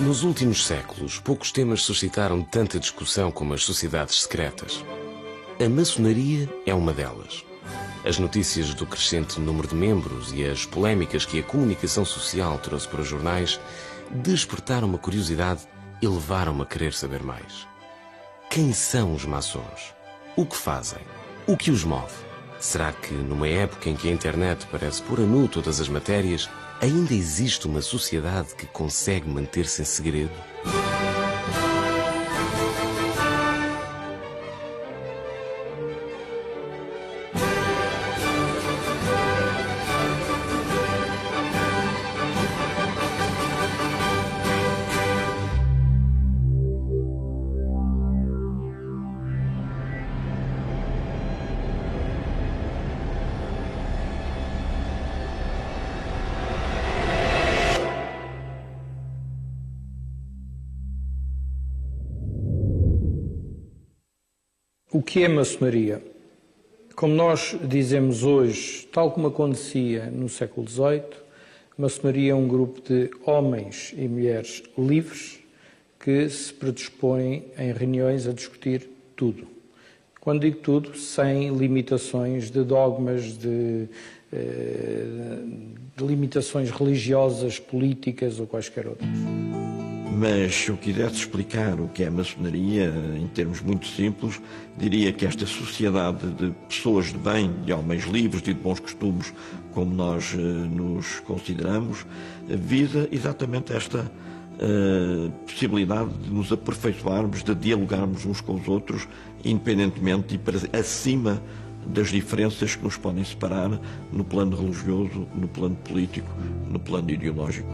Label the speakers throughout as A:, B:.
A: Nos últimos séculos, poucos temas suscitaram tanta discussão como as sociedades secretas. A maçonaria é uma delas. As notícias do crescente número de membros e as polémicas que a comunicação social trouxe para os jornais despertaram uma curiosidade e levaram-me a querer saber mais. Quem são os maçons? O que fazem? O que os move? Será que, numa época em que a internet parece pôr a nu todas as matérias, ainda existe uma sociedade que consegue manter-se em segredo?
B: O que é maçonaria? Como nós dizemos hoje, tal como acontecia no século XVIII, a maçonaria é um grupo de homens e mulheres livres que se predispõem em reuniões a discutir tudo. Quando digo tudo, sem limitações de dogmas, de limitações religiosas, políticas ou quaisquer outras.
C: Mas se eu quisesse explicar o que é a maçonaria, em termos muito simples, diria que esta sociedade de pessoas de bem, de homens livres e de bons costumes, como nós nos consideramos, visa exatamente esta possibilidade de nos aperfeiçoarmos, de dialogarmos uns com os outros, independentemente e para acima das diferenças que nos podem separar no plano religioso, no plano político, no plano ideológico.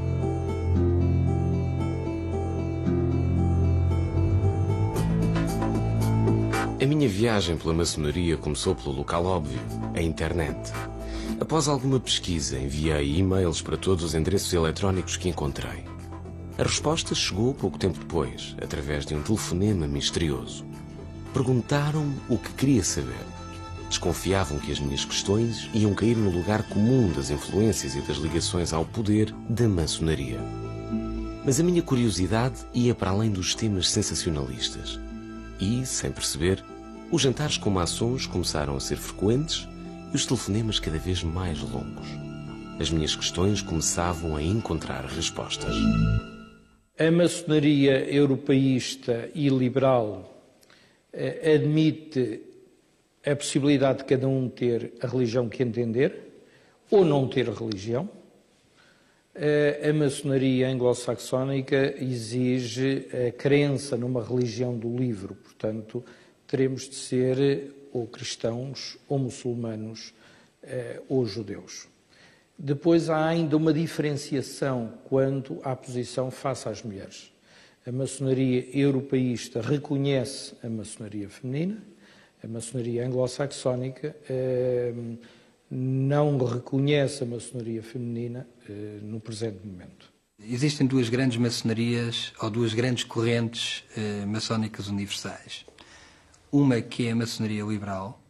A: A minha viagem pela maçonaria começou pelo local óbvio, a internet. Após alguma pesquisa, enviei e-mails para todos os endereços eletrónicos que encontrei. A resposta chegou pouco tempo depois, através de um telefonema misterioso. Perguntaram-me o que queria saber. Desconfiavam que as minhas questões iam cair no lugar comum das influências e das ligações ao poder da maçonaria. Mas a minha curiosidade ia para além dos temas sensacionalistas. E, sem perceber, os jantares com maçons começaram a ser frequentes e os telefonemas cada vez mais longos. As minhas questões começavam a encontrar respostas.
B: A maçonaria europeísta e liberal admite a possibilidade de cada um ter a religião que entender ou não ter religião. A maçonaria anglo-saxónica exige a crença numa religião do livro, portanto, teremos de ser ou cristãos, ou muçulmanos, ou judeus. Depois há ainda uma diferenciação quanto à posição face às mulheres. A maçonaria europeísta reconhece a maçonaria feminina, a maçonaria anglo-saxónica não reconhece a maçonaria feminina no presente momento.
D: Existem duas grandes maçonarias, ou duas grandes correntes maçónicas universais. Uma que é a maçonaria liberal,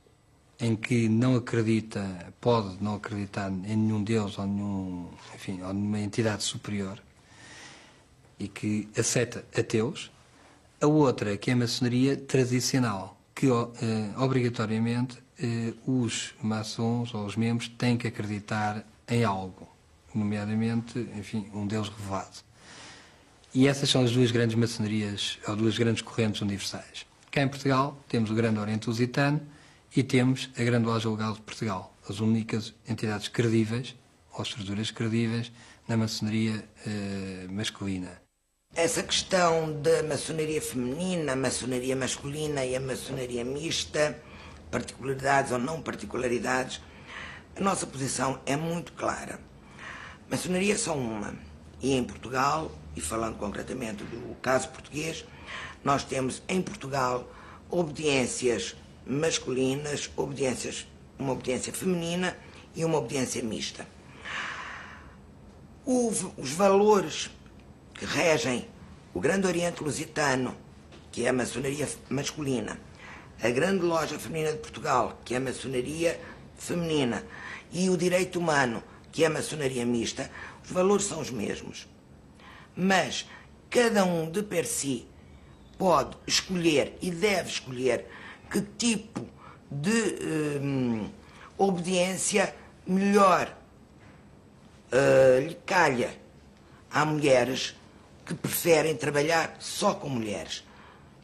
D: em que não acredita, pode não acreditar em nenhum Deus ou ou numa entidade superior, e que aceita ateus. A outra, que é a maçonaria tradicional, que obrigatoriamente os maçons ou os membros têm que acreditar em algo, nomeadamente, um Deus revelado. E essas são as duas grandes maçonarias, ou duas grandes correntes universais. Cá em Portugal temos o Grande Oriente Lusitano e temos a Grande Loja Legal de Portugal, as únicas entidades credíveis, ou estruturas credíveis, na maçonaria masculina.
E: Essa questão da maçonaria feminina, a maçonaria masculina e a maçonaria mista, particularidades ou não particularidades, a nossa posição é muito clara. Maçonaria é só uma, e em Portugal, e falando concretamente do caso português, nós temos em Portugal obediências masculinas, uma obediência feminina e uma obediência mista. Os valores que regem o Grande Oriente Lusitano, que é a maçonaria masculina, a Grande Loja Feminina de Portugal, que é a maçonaria feminina, e o direito humano, que é a maçonaria mista, os valores são os mesmos. Mas cada um de per si pode escolher e deve escolher que tipo de obediência melhor lhe calha. Há mulheres que preferem trabalhar só com mulheres.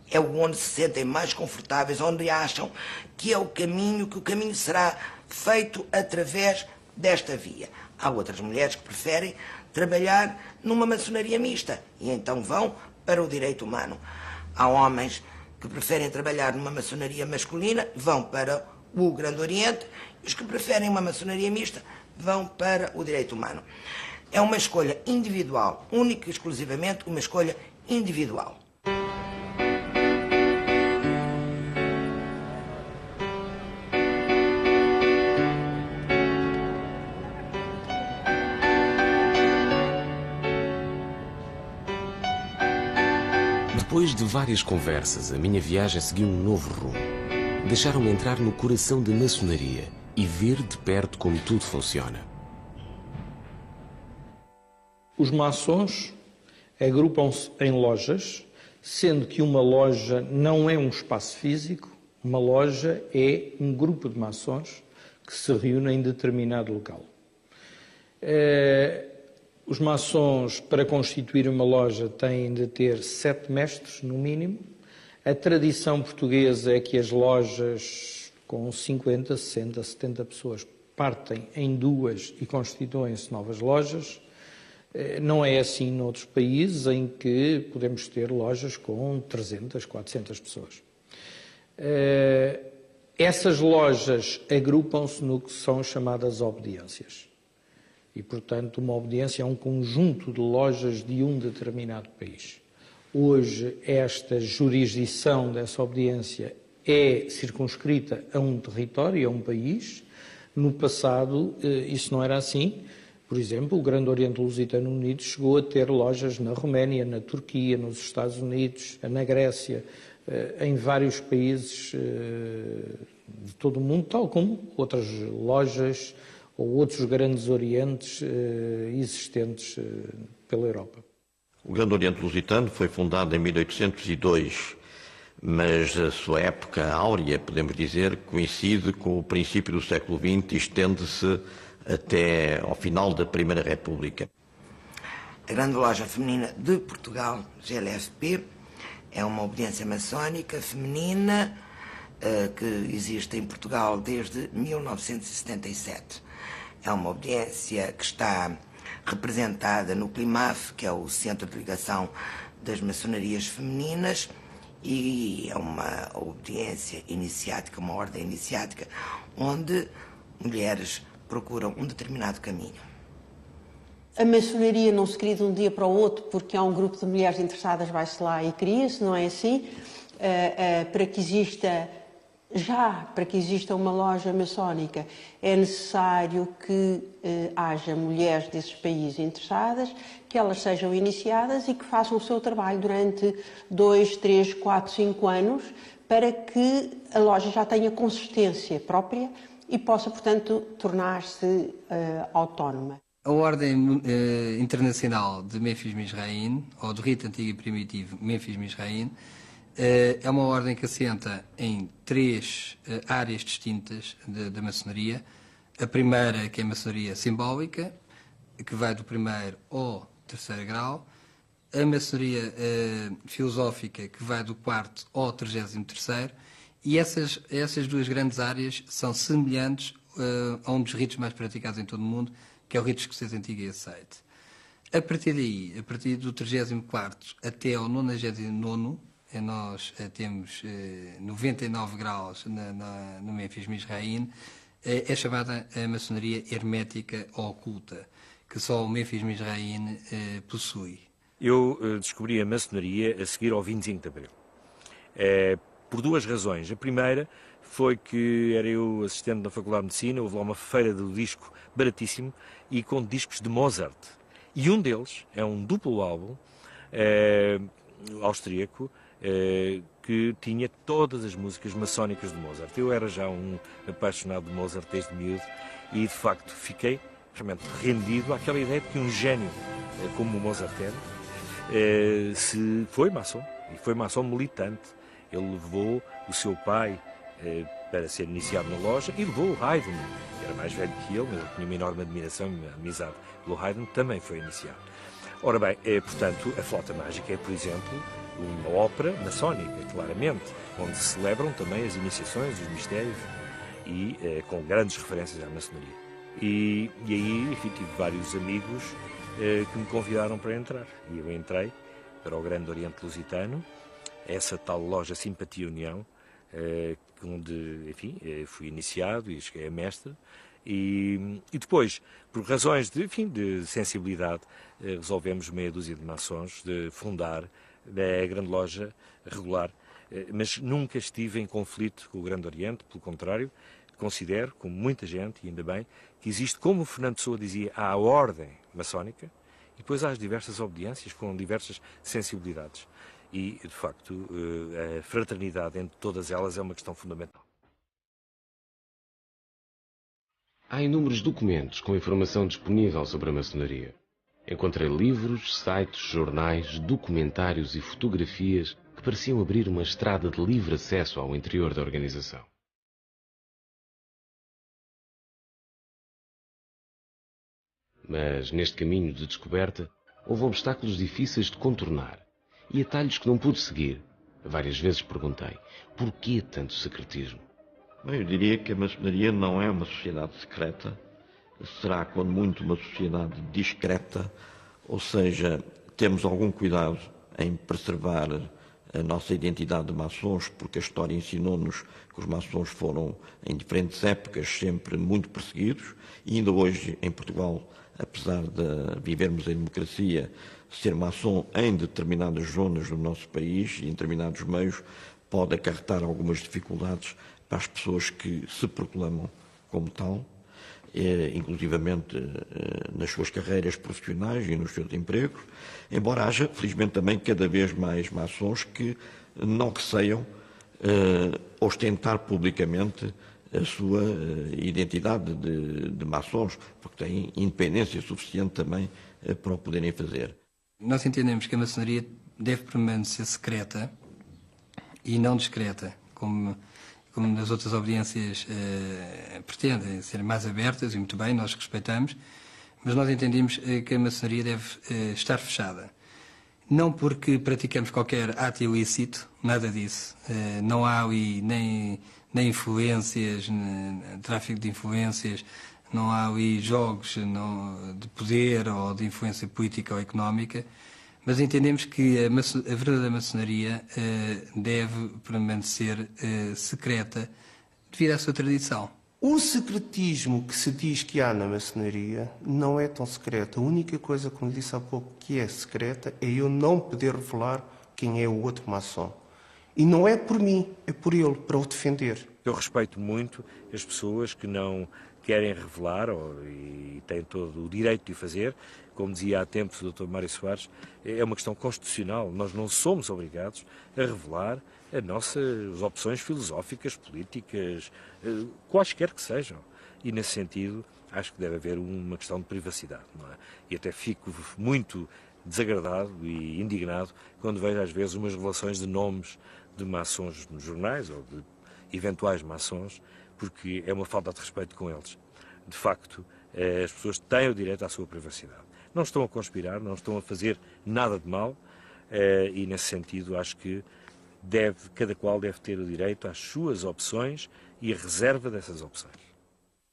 E: É onde se sentem mais confortáveis, onde acham que é o caminho, que o caminho será feito através desta via. Há outras mulheres que preferem trabalhar numa maçonaria mista e então vão para o direito humano. Há homens que preferem trabalhar numa maçonaria masculina, vão para o Grande Oriente, e os que preferem uma maçonaria mista vão para o direito humano. É uma escolha individual, única e exclusivamente uma escolha individual.
A: Depois de várias conversas, a minha viagem seguiu um novo rumo. Deixaram-me entrar no coração da maçonaria e ver de perto como tudo funciona.
B: Os maçons agrupam-se em lojas, sendo que uma loja não é um espaço físico, uma loja é um grupo de maçons que se reúnem em determinado local. Os maçons, para constituir uma loja, têm de ter 7 mestres, no mínimo. A tradição portuguesa é que as lojas com 50, 60, 70 pessoas partem em 2 e constituem-se novas lojas. Não é assim noutros países em que podemos ter lojas com 300, 400 pessoas. Essas lojas agrupam-se no que são chamadas obediências. E, portanto, uma obediência é um conjunto de lojas de um determinado país. Hoje, esta jurisdição dessa obediência é circunscrita a um território, a um país. No passado, isso não era assim. Por exemplo, o Grande Oriente Lusitano Unido chegou a ter lojas na Roménia, na Turquia, nos Estados Unidos, na Grécia, em vários países de todo o mundo, tal como outras lojas ou outros grandes orientes existentes pela Europa.
C: O Grande Oriente Lusitano foi fundado em 1802, mas a sua época áurea, podemos dizer, coincide com o princípio do século XX e estende-se até ao final da Primeira República.
E: A Grande Loja Feminina de Portugal, GLFP, é uma obediência maçónica feminina que existe em Portugal desde 1977. É uma obediência que está representada no CLIMAF, que é o Centro de Ligação das Maçonarias Femininas, e é uma obediência iniciática, uma ordem iniciática, onde mulheres procuram um determinado caminho.
F: A maçonaria não se cria de um dia para o outro porque há um grupo de mulheres interessadas, vai-se lá e cria-se, não é assim? Para que exista uma loja maçónica é necessário que haja mulheres desses países interessadas, que elas sejam iniciadas e que façam o seu trabalho durante 2, 3, 4, 5 anos para que a loja já tenha consistência própria e possa, portanto, tornar-se autónoma.
D: A Ordem Internacional de Memphis Mizraim, ou do Rito Antigo e Primitivo Memphis Mizraim, é uma ordem que assenta em 3 áreas distintas da maçonaria. A primeira, que é a maçonaria simbólica, que vai do 1º ao 3º grau. A maçonaria filosófica, que vai do 4º ao 33º. E essas 2 grandes áreas são semelhantes a um dos ritos mais praticados em todo o mundo, que é o rito escocês antigo e aceite. A partir daí, a partir do 34º até ao 99º, nós temos 99 graus no Memphis Mizraim, é chamada a maçonaria hermética ou oculta, que só o Memphis Mizraim possui.
G: Eu descobri a maçonaria a seguir ao 25 de Abril. Por 2 razões. A primeira foi que era eu assistente na Faculdade de Medicina, houve lá uma feira do disco baratíssimo e com discos de Mozart. E um deles é um duplo álbum austríaco que tinha todas as músicas maçónicas de Mozart. Eu era já um apaixonado de Mozart desde miúdo e, de facto, fiquei realmente rendido àquela ideia de que um gênio como o Mozart era se foi maçom, e foi maçom militante. Ele levou o seu pai para ser iniciado na loja e levou o Haydn, que era mais velho que ele, mas ele tinha uma enorme admiração e amizade pelo Haydn, também foi iniciado. Ora bem, portanto, a Flauta Mágica é, por exemplo, uma ópera maçónica, claramente, onde se celebram também as iniciações, os mistérios, e com grandes referências à maçonaria. E aí, enfim, tive vários amigos que me convidaram para entrar. E eu entrei para o Grande Oriente Lusitano, essa tal loja Simpatia União, onde, enfim, fui iniciado e cheguei a mestre. E depois, por razões de, enfim, de sensibilidade, resolvemos, meia dúzia de maçons, de fundar a Grande Loja Regular. Mas nunca estive em conflito com o Grande Oriente, pelo contrário, considero, como muita gente, e ainda bem, que existe, como o Fernando Pessoa dizia, há a ordem maçónica e depois há as diversas obediências com diversas sensibilidades. E, de facto, a fraternidade entre todas elas é uma questão fundamental.
A: Há inúmeros documentos com informação disponível sobre a maçonaria. Encontrei livros, sites, jornais, documentários e fotografias que pareciam abrir uma estrada de livre acesso ao interior da organização. Mas neste caminho de descoberta houve obstáculos difíceis de contornar e atalhos que não pude seguir. Várias vezes perguntei, porquê tanto secretismo?
C: Bem, eu diria que a maçonaria não é uma sociedade secreta, será quando muito uma sociedade discreta, ou seja, temos algum cuidado em preservar a nossa identidade de maçons, porque a história ensinou-nos que os maçons foram, em diferentes épocas, sempre muito perseguidos, e ainda hoje, em Portugal, apesar de vivermos em democracia, ser maçom em determinadas zonas do nosso país e em determinados meios pode acarretar algumas dificuldades para as pessoas que se proclamam como tal, inclusivamente nas suas carreiras profissionais e nos seus empregos, embora haja, felizmente também, cada vez mais maçons que não receiam ostentar publicamente a sua identidade de maçons, porque têm independência suficiente também para o poderem fazer.
D: Nós entendemos que a maçonaria deve permanecer secreta e não discreta, como nas outras obediências pretendem ser mais abertas, e muito bem, nós respeitamos, mas nós entendemos que a maçonaria deve estar fechada. Não porque praticamos qualquer ato ilícito, nada disso. Não há ali nem influências, tráfico de influências, não há ali jogos de poder ou de influência política ou económica, mas entendemos que a verdadeira maçonaria deve permanecer secreta devido à sua tradição.
H: O secretismo que se diz que há na maçonaria não é tão secreto. A única coisa, como disse há pouco, que é secreta é eu não poder revelar quem é o outro maçom. E não é por mim, é por ele, para o defender.
G: Eu respeito muito as pessoas que não querem revelar e têm todo o direito de o fazer. Como dizia há tempos o Dr. Mário Soares, é uma questão constitucional. Nós não somos obrigados a revelar as nossas opções filosóficas, políticas, quaisquer que sejam. E, nesse sentido, acho que deve haver uma questão de privacidade, não é? E até fico muito desagradado e indignado quando vejo, às vezes, umas revelações de nomes de maçons nos jornais ou de eventuais maçons, porque é uma falta de respeito com eles. De facto, as pessoas têm o direito à sua privacidade. Não estão a conspirar, não estão a fazer nada de mal e, nesse sentido, acho que cada qual deve ter o direito às suas opções e a reserva dessas opções.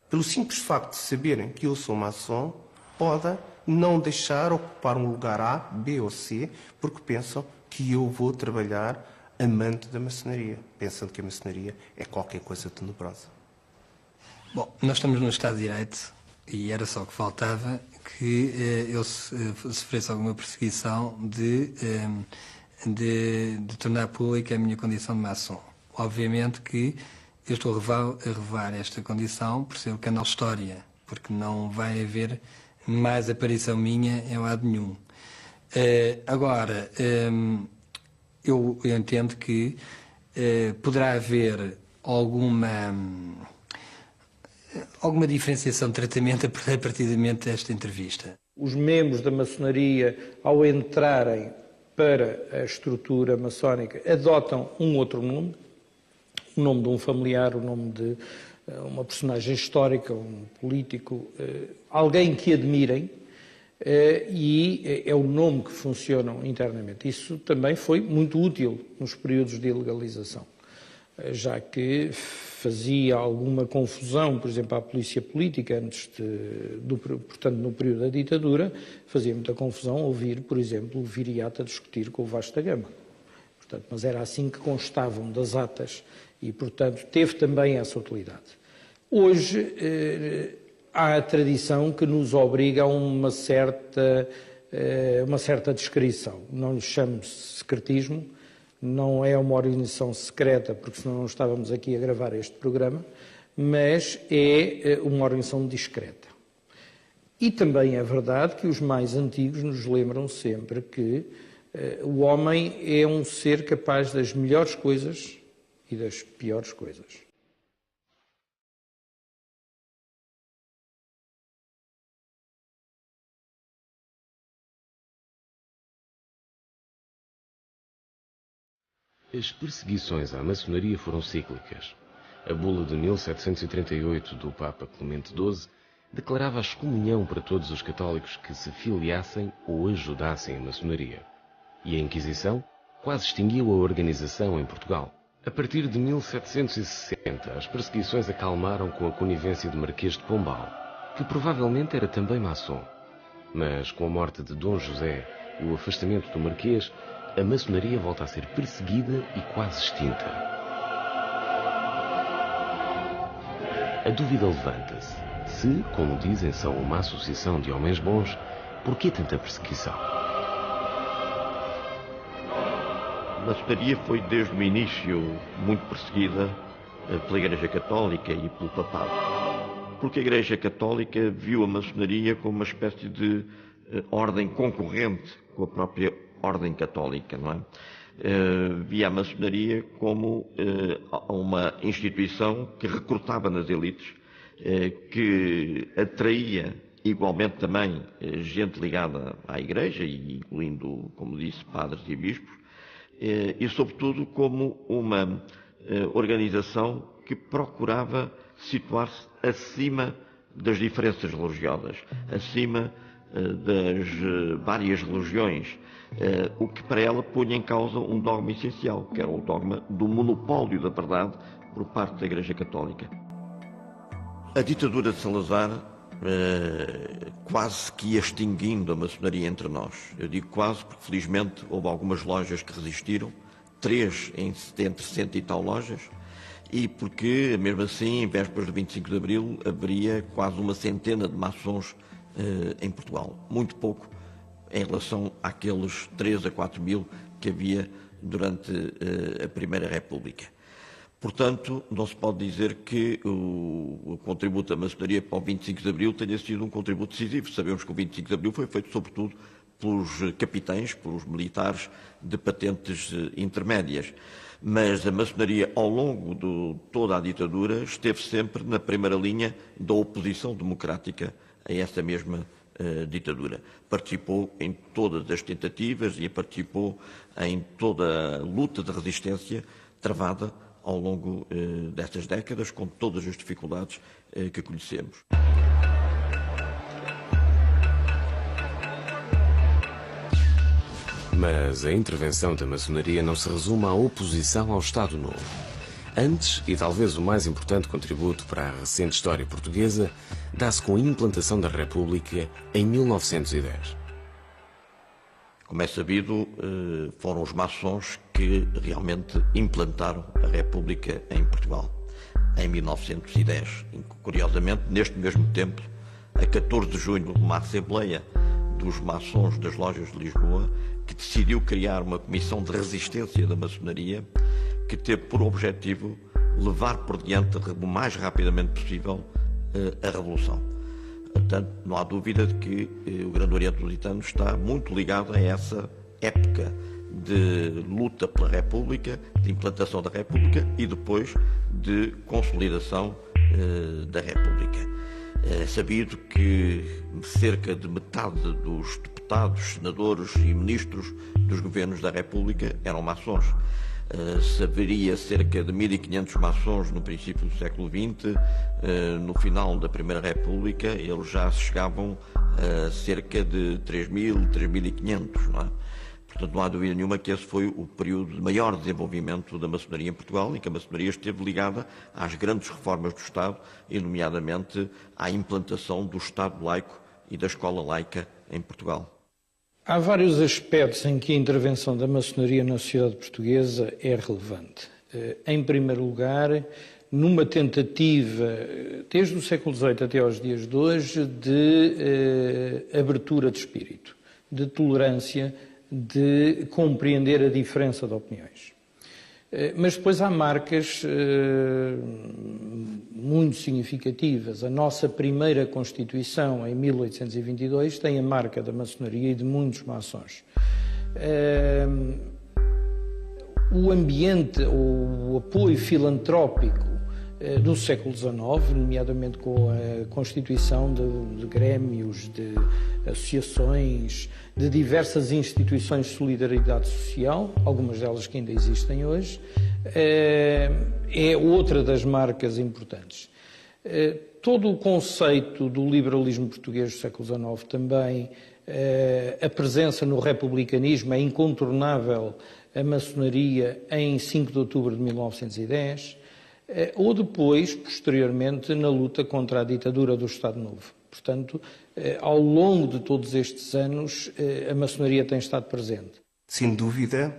H: Pelo simples facto de saberem que eu sou maçom, podem não deixar ocupar um lugar A, B ou C, porque pensam que eu vou trabalhar amante da maçonaria, pensando que a maçonaria é qualquer coisa tenebrosa.
D: Bom, nós estamos no Estado de Direito e era só o que faltava que eu sofresse alguma perseguição de tornar pública a minha condição de maçom. Obviamente que eu estou a revelar esta condição por ser o canal História, porque não vai haver mais aparição minha em lado nenhum. Agora, eu entendo que poderá haver alguma diferenciação de tratamento a partir desta entrevista.
B: Os membros da maçonaria, ao entrarem para a estrutura maçónica adotam um outro nome, o nome de um familiar, o nome de uma personagem histórica, um político, alguém que admirem, e é o nome que funcionam internamente. Isso também foi muito útil nos períodos de ilegalização, já que fazia alguma confusão, por exemplo, à polícia política, portanto, no período da ditadura, fazia muita confusão ouvir, por exemplo, o Viriato a discutir com o Vasta Gama. Portanto, mas era assim que constavam das atas e, portanto, teve também essa utilidade. Hoje, há a tradição que nos obriga a uma certa descrição. Não lhe chamo secretismo, não é uma organização secreta, porque senão não estávamos aqui a gravar este programa, mas é uma organização discreta. E também é verdade que os mais antigos nos lembram sempre que o homem é um ser capaz das melhores coisas e das piores coisas.
A: As perseguições à maçonaria foram cíclicas. A bula de 1738 do Papa Clemente XII declarava a excomunhão para todos os católicos que se filiassem ou ajudassem a maçonaria. E a Inquisição quase extinguiu a organização em Portugal. A partir de 1760, as perseguições acalmaram com a conivência de Marquês de Pombal, que provavelmente era também maçom. Mas com a morte de Dom José e o afastamento do Marquês, a maçonaria volta a ser perseguida e quase extinta. A dúvida levanta-se. Se, como dizem, são uma associação de homens bons, por que tanta perseguição?
C: A maçonaria foi desde o início muito perseguida pela Igreja Católica e pelo Papado. Porque a Igreja Católica viu a maçonaria como uma espécie de ordem concorrente com a própria ordem católica, não é? Via a maçonaria como uma instituição que recrutava nas elites, que atraía igualmente também gente ligada à Igreja, incluindo, como disse, padres e bispos, e sobretudo como uma organização que procurava situar-se acima das diferenças religiosas, acima das várias religiões, o que para ela punha em causa um dogma essencial, que era o dogma do monopólio da verdade por parte da Igreja Católica. A ditadura de Salazar quase que ia extinguindo a maçonaria entre nós. Eu digo quase porque, felizmente, houve algumas lojas que resistiram, 3 entre 60 e tal lojas, e porque, mesmo assim, em vésperas do 25 de Abril, haveria quase uma centena de maçons em Portugal. Muito pouco em relação àqueles 3 a 4 mil que havia durante a Primeira República. Portanto, não se pode dizer que o contributo da maçonaria para o 25 de Abril tenha sido um contributo decisivo. Sabemos que o 25 de Abril foi feito, sobretudo, pelos capitães, pelos militares de patentes intermédias. Mas a maçonaria, ao longo de toda a ditadura, esteve sempre na primeira linha da oposição democrática a essa mesma ditadura. Participou em todas as tentativas e participou em toda a luta de resistência travada ao longo destas décadas, com todas as dificuldades que conhecemos.
A: Mas a intervenção da maçonaria não se resume à oposição ao Estado Novo. Antes, e talvez o mais importante contributo para a recente história portuguesa, dá-se com a implantação da República em 1910.
C: Como é sabido, foram os maçons que realmente implantaram a República em Portugal, em 1910. Curiosamente, neste mesmo tempo, a 14 de junho, uma assembleia dos maçons das lojas de Lisboa, que decidiu criar uma comissão de resistência da maçonaria, que teve por objetivo levar por diante o mais rapidamente possível a Revolução. Portanto, não há dúvida de que o Grande Oriente Lusitano está muito ligado a essa época de luta pela República, de implantação da República e depois de consolidação da República. É sabido que cerca de metade dos deputados deputados, senadores e ministros dos governos da República eram maçons. Se haveria cerca de 1.500 maçons no princípio do século XX, no final da Primeira República eles já chegavam a cerca de 3.000, 3.500, não é? Portanto, não há dúvida nenhuma que esse foi o período de maior desenvolvimento da maçonaria em Portugal, em que a maçonaria esteve ligada às grandes reformas do Estado, e nomeadamente à implantação do Estado laico e da escola laica em Portugal.
B: Há vários aspectos em que a intervenção da maçonaria na sociedade portuguesa é relevante. Em primeiro lugar, numa tentativa, desde o século XVIII até aos dias de hoje, de abertura de espírito, de tolerância, de compreender a diferença de opiniões. Mas depois há marcas muito significativas. A nossa primeira Constituição, em 1822, tem a marca da maçonaria e de muitos maçons. O ambiente, o apoio filantrópico do século XIX, nomeadamente com a constituição de grêmios, de associações, de diversas instituições de solidariedade social, algumas delas que ainda existem hoje, é outra das marcas importantes. Todo o conceito do liberalismo português do século XIX também, a presença no republicanismo, é incontornável a maçonaria em 5 de outubro de 1910, ou depois, posteriormente, na luta contra a ditadura do Estado Novo. Portanto, ao longo de todos estes anos, a maçonaria tem estado presente.
H: Sem dúvida,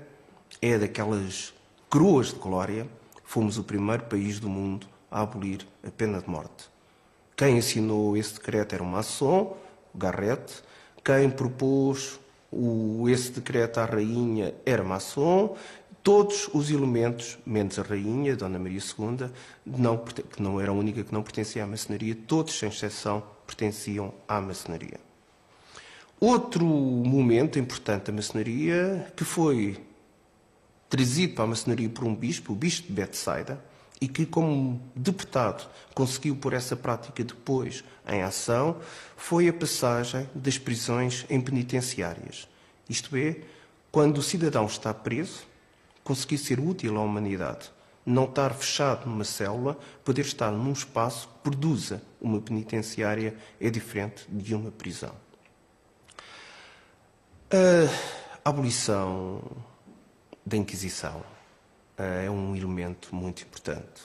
H: é daquelas coroas de glória, fomos o primeiro país do mundo a abolir a pena de morte. Quem assinou esse decreto era um maçom, Garrett. Quem propôs esse decreto à rainha era maçom. Todos os elementos, menos a rainha, Dona Maria II, que não era a única que não pertencia à maçonaria, todos, sem exceção, pertenciam à maçonaria. Outro momento importante da maçonaria, que foi trazido para a maçonaria por um bispo, o bispo de Betsaida, e que, como deputado, conseguiu pôr essa prática depois em ação, foi a passagem das prisões em penitenciárias. Isto é, quando o cidadão está preso, conseguir ser útil à humanidade, não estar fechado numa célula, poder estar num espaço que produza uma penitenciária é diferente de uma prisão. A abolição da Inquisição é um elemento muito importante.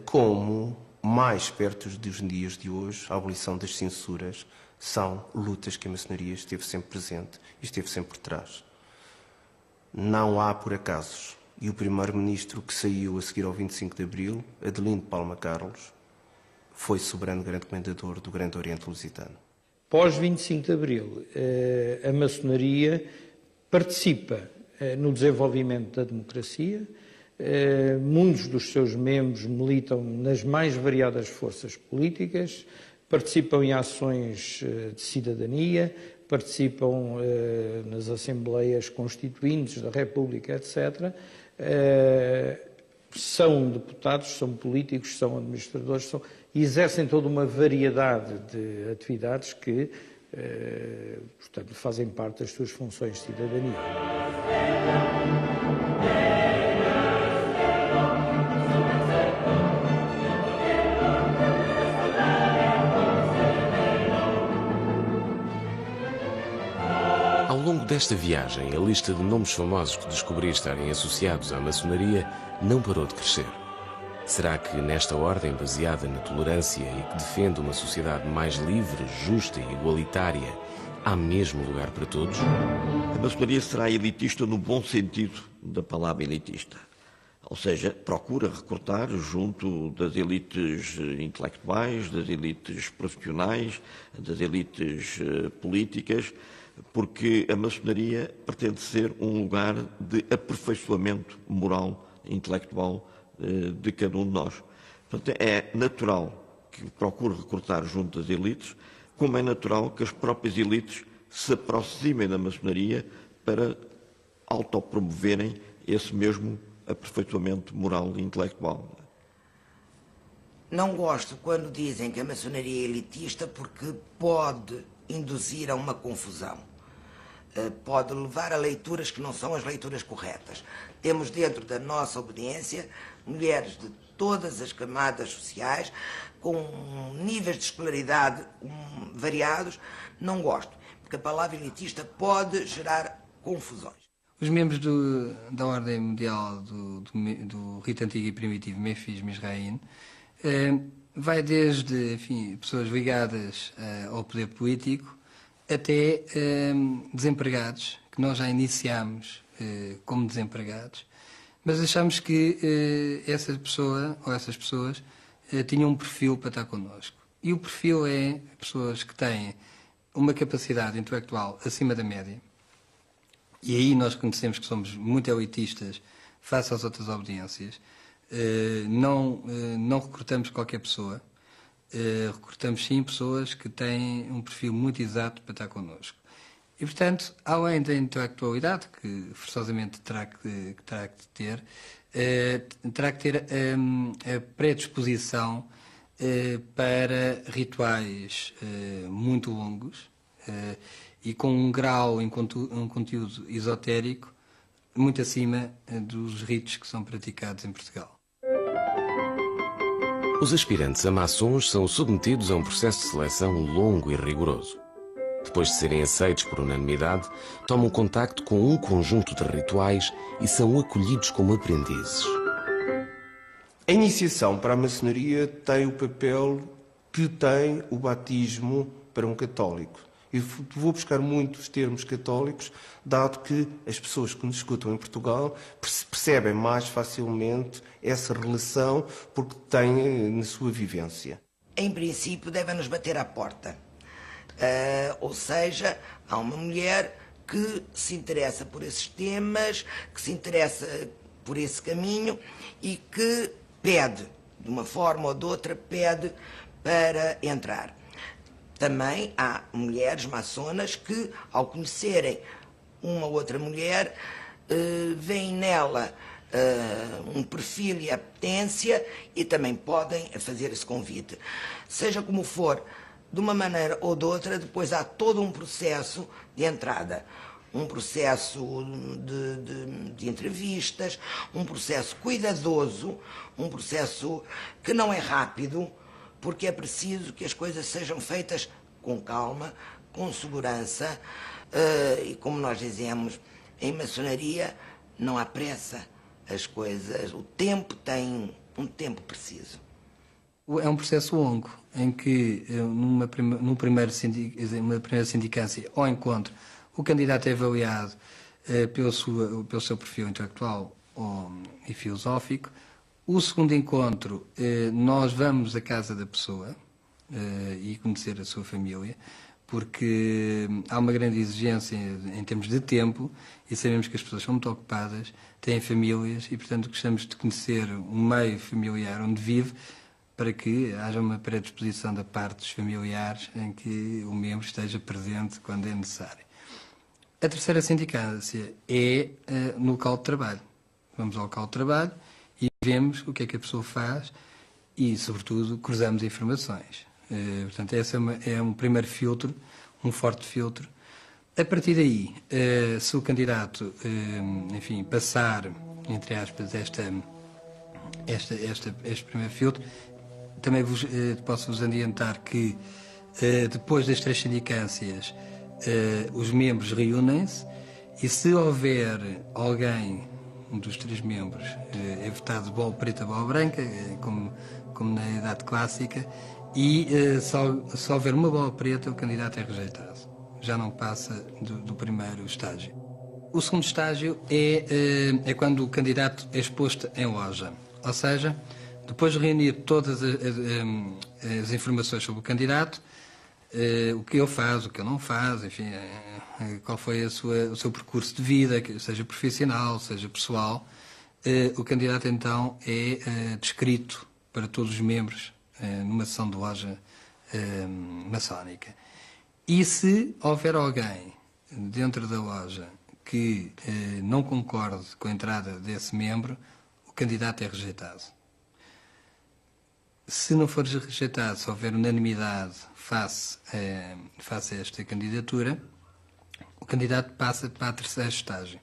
H: Como mais perto dos dias de hoje, a abolição das censuras são lutas que a maçonaria esteve sempre presente e esteve sempre por trás. Não há por acasos. E o primeiro-ministro que saiu a seguir ao 25 de Abril, Adelino Palma Carlos, foi soberano grande comendador do Grande Oriente Lusitano.
B: Pós 25 de Abril, a maçonaria participa no desenvolvimento da democracia. Muitos dos seus membros militam nas mais variadas forças políticas, participam em ações de cidadania, participam nas assembleias constituintes da República, etc. São deputados, são políticos, são administradores, exercem toda uma variedade de atividades que, portanto, fazem parte das suas funções de cidadania.
A: Ao longo desta viagem, a lista de nomes famosos que descobri estarem associados à maçonaria não parou de crescer. Será que nesta ordem baseada na tolerância e que defende uma sociedade mais livre, justa e igualitária, há mesmo lugar para todos?
C: A maçonaria será elitista no bom sentido da palavra elitista. Ou seja, procura recrutar junto das elites intelectuais, das elites profissionais, das elites políticas, porque a maçonaria pretende ser um lugar de aperfeiçoamento moral e intelectual de cada um de nós. Portanto, é natural que procure recrutar junto das elites, como é natural que as próprias elites se aproximem da maçonaria para autopromoverem esse mesmo aperfeiçoamento moral e intelectual.
E: Não gosto quando dizem que a maçonaria é elitista porque pode induzir a uma confusão. Pode levar a leituras que não são as leituras corretas. Temos dentro da nossa obediência mulheres de todas as camadas sociais, com níveis de escolaridade variados. Não gosto, porque a palavra elitista pode gerar confusões.
D: Os membros da Ordem Mundial do Rito Antigo e Primitivo Memphis Misraim vai desde, enfim, pessoas ligadas ao poder político até desempregados, que nós já iniciámos como desempregados, mas achamos que essa pessoa ou essas pessoas tinham um perfil para estar connosco. E o perfil é pessoas que têm uma capacidade intelectual acima da média. E aí nós conhecemos que somos muito elitistas face às outras obediências. Não recrutamos qualquer pessoa, recrutamos sim pessoas que têm um perfil muito exato para estar connosco. E, portanto, além da intelectualidade, que forçosamente terá que ter, terá que ter a predisposição para rituais muito longos e com um grau, um conteúdo esotérico muito acima dos ritos que são praticados em Portugal.
A: Os aspirantes a maçons são submetidos a um processo de seleção longo e rigoroso. Depois de serem aceitos por unanimidade, tomam contacto com um conjunto de rituais e são acolhidos como aprendizes.
H: A iniciação para a maçonaria tem o papel que tem o batismo para um católico. Eu vou buscar muitos termos católicos, dado que as pessoas que nos escutam em Portugal percebem mais facilmente essa relação porque têm na sua vivência.
E: Em princípio, devem-nos bater à porta. Ou seja, há uma mulher que se interessa por esses temas, que se interessa por esse caminho e que pede, de uma forma ou de outra, pede para entrar. Também há mulheres maçonas que, ao conhecerem uma ou outra mulher, veem nela um perfil e apetência e também podem fazer esse convite. Seja como for, de uma maneira ou de outra, depois há todo um processo de entrada. Um processo de entrevistas, um processo cuidadoso, um processo que não é rápido, porque é preciso que as coisas sejam feitas com calma, com segurança, e como nós dizemos, em maçonaria não há pressa, as coisas, o tempo tem um tempo preciso.
D: É um processo longo, em que numa primeira sindicância ou encontro, o candidato é avaliado pelo seu perfil intelectual e filosófico. O segundo encontro, nós vamos à casa da pessoa e conhecer a sua família, porque há uma grande exigência em termos de tempo e sabemos que as pessoas são muito ocupadas, têm famílias e, portanto, gostamos de conhecer um meio familiar onde vive, para que haja uma predisposição da parte dos familiares em que o membro esteja presente quando é necessário. A terceira sindicância é no local de trabalho. Vamos ao local de trabalho e vemos o que é que a pessoa faz e, sobretudo, cruzamos informações. Portanto, esse é um primeiro filtro, um forte filtro. A partir daí, se o candidato, enfim, passar, entre aspas, este primeiro filtro, também posso-vos adiantar que depois das 3 sindicâncias os membros reúnem-se e se houver alguém, um dos 3 membros, é votado de bola preta, bola branca, como na idade clássica, e se houver uma bola preta o candidato é rejeitado. Já não passa do primeiro estágio. O segundo estágio é quando o candidato é exposto em loja, ou seja, depois de reunir todas as informações sobre o candidato, o que ele faz, o que ele não faz, enfim, qual foi o seu percurso de vida, seja profissional, seja pessoal, o candidato então é descrito para todos os membros numa sessão de loja maçónica. E se houver alguém dentro da loja que não concorde com a entrada desse membro, o candidato é rejeitado. Se não for rejeitado, se houver unanimidade face a esta candidatura, o candidato passa para a terceira estágio,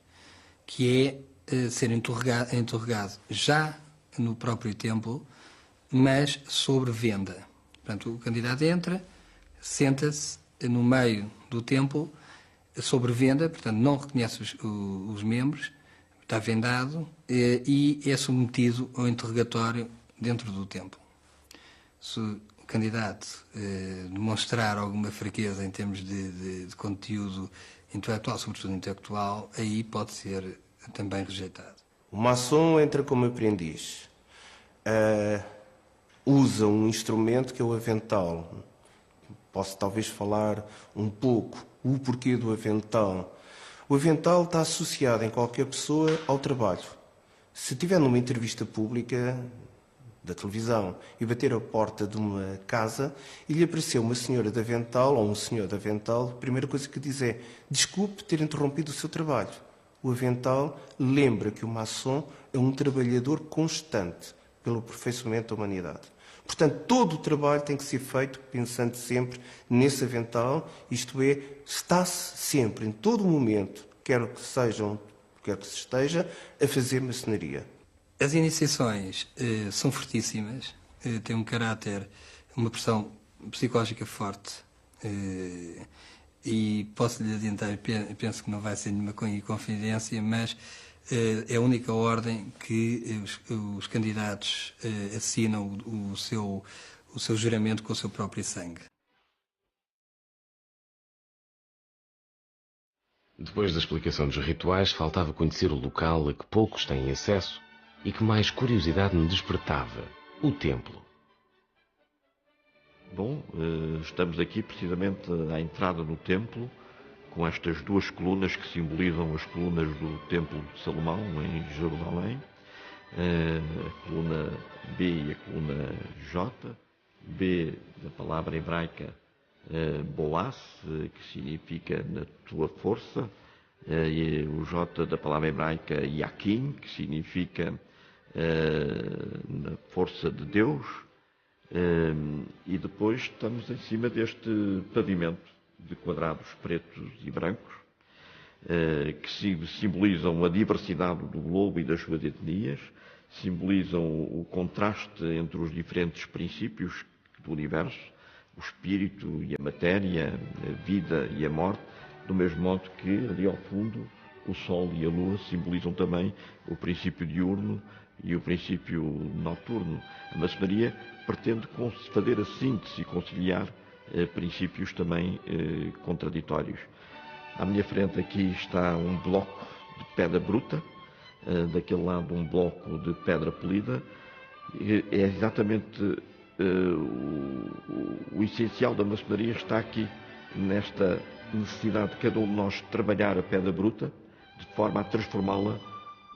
D: que é ser interrogado já no próprio templo, mas sobre venda. Portanto, o candidato entra, senta-se no meio do templo, sobre venda, portanto, não reconhece os membros, está vendado e é submetido ao interrogatório dentro do templo. Se o candidato demonstrar alguma fraqueza em termos de conteúdo intelectual, sobretudo intelectual, aí pode ser também rejeitado.
H: O maçom entra como aprendiz, usa um instrumento que é o avental. Posso talvez falar um pouco o porquê do avental. O avental está associado em qualquer pessoa ao trabalho. Se estiver numa entrevista pública da televisão e bater a porta de uma casa e lhe apareceu uma senhora de avental ou um senhor de avental, a primeira coisa que diz é: desculpe ter interrompido o seu trabalho. O avental lembra que o maçom é um trabalhador constante pelo aperfeiçoamento da humanidade. Portanto, todo o trabalho tem que ser feito pensando sempre nesse avental, isto é, está-se sempre, em todo o momento, quer que se esteja, a fazer maçonaria.
D: As iniciações são fortíssimas, têm um caráter, uma pressão psicológica forte e posso-lhe adiantar, penso que não vai ser nenhuma confidência, mas é a única ordem que os candidatos assinam o seu juramento com o seu próprio sangue.
A: Depois da explicação dos rituais, faltava conhecer o local a que poucos têm acesso e que mais curiosidade me despertava: o templo.
C: Bom, estamos aqui precisamente à entrada do templo, com estas duas colunas que simbolizam as colunas do Templo de Salomão, em Jerusalém. A coluna B e a coluna J. B, da palavra hebraica Boaz, que significa na tua força, e o J da palavra hebraica Yaquim, que significa na força de Deus. E depois estamos em cima deste pavimento de quadrados pretos e brancos, que simbolizam a diversidade do globo e das suas etnias, simbolizam o contraste entre os diferentes princípios do universo, o espírito e a matéria, a vida e a morte, do mesmo modo que, ali ao fundo, o sol e a lua simbolizam também o princípio diurno e o princípio noturno. A maçonaria pretende fazer a síntese e conciliar princípios também contraditórios. À minha frente aqui está um bloco de pedra bruta, daquele lado um bloco de pedra polida. É exatamente o essencial da maçonaria está aqui nesta necessidade de cada um de nós trabalhar a pedra bruta de forma a transformá-la